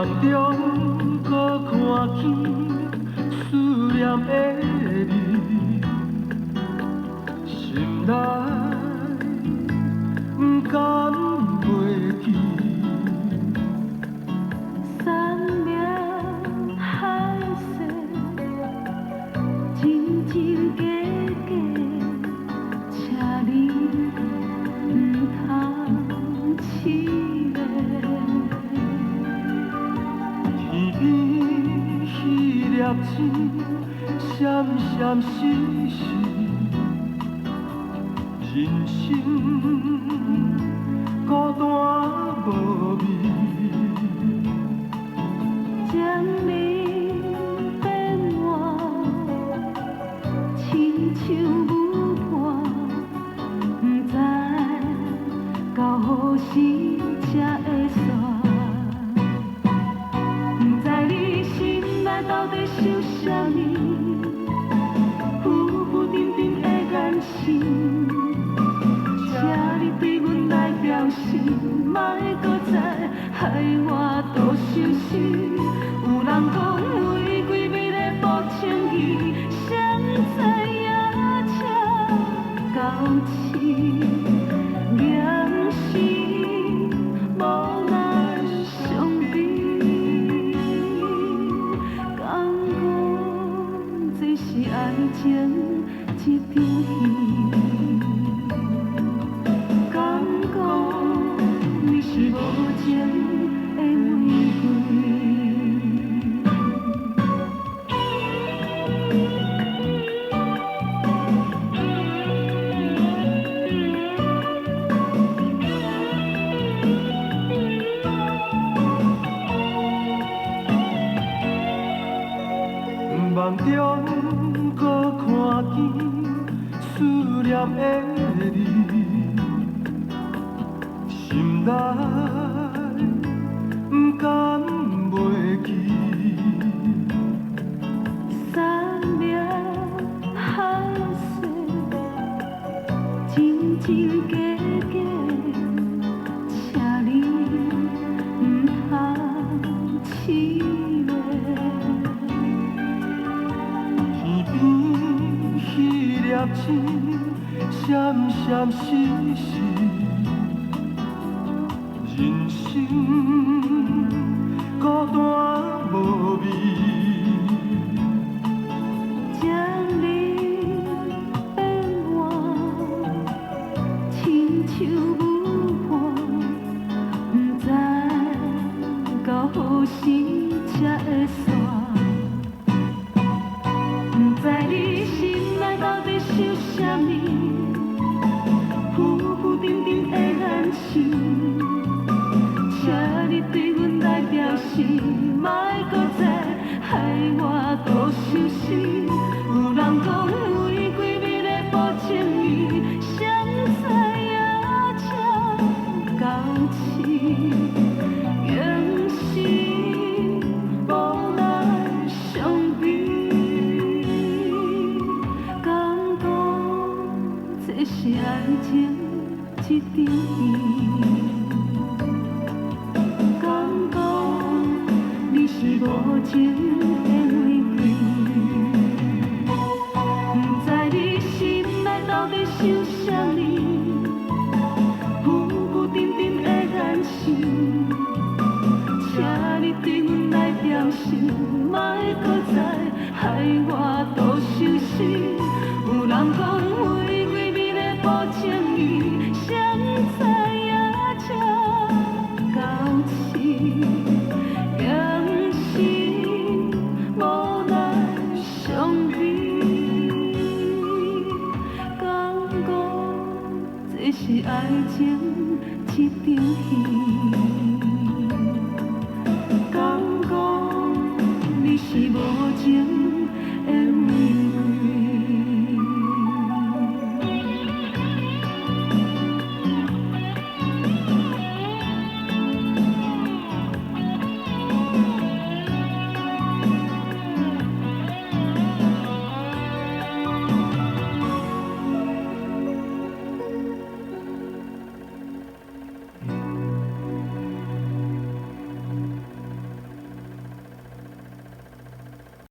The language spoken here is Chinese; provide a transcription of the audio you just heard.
梦中搁看见思念的你，心内不甘袂记。山明海誓，真真假假，请你唔通痴迷。天边迄粒星，闪闪烁烁，人生孤单无味。将你变换，亲像舞伴，不知到何时才会煞。不知你心内到底想啥物，浮浮沉沉的眼神，请你对阮来表示，莫搁再害我多伤心。有人讲玫瑰美丽无情意，谁知影这到痴，硬是无奈相比。敢讲这是爱情一场戏？敢讲你是无情的玫瑰？梦中搁看见思念的你，心内不甘袂记。山明海誓，真真假假，请你唔通痴迷。天边迄粒星，闪闪烁烁，人生孤单无味。将你变换，亲像舞伴，不知到何时才会煞。不知你心内到底想啥物，浮浮沉沉的眼神，请你对阮来表示，莫搁再害我多伤心。有人讲玫瑰美丽无情意，谁知影这到痴，硬是无奈相比。敢讲这是爱情一场戏？敢讲你是无情的玫瑰？不知你心内到底想啥物，浮浮沉沉的眼神，请你对阮来表示，莫搁再害我多伤心。有人讲玫瑰美丽无情意，谁知影这到痴，硬是无奈相比。敢讲这是爱情一场戏？敢讲你是无情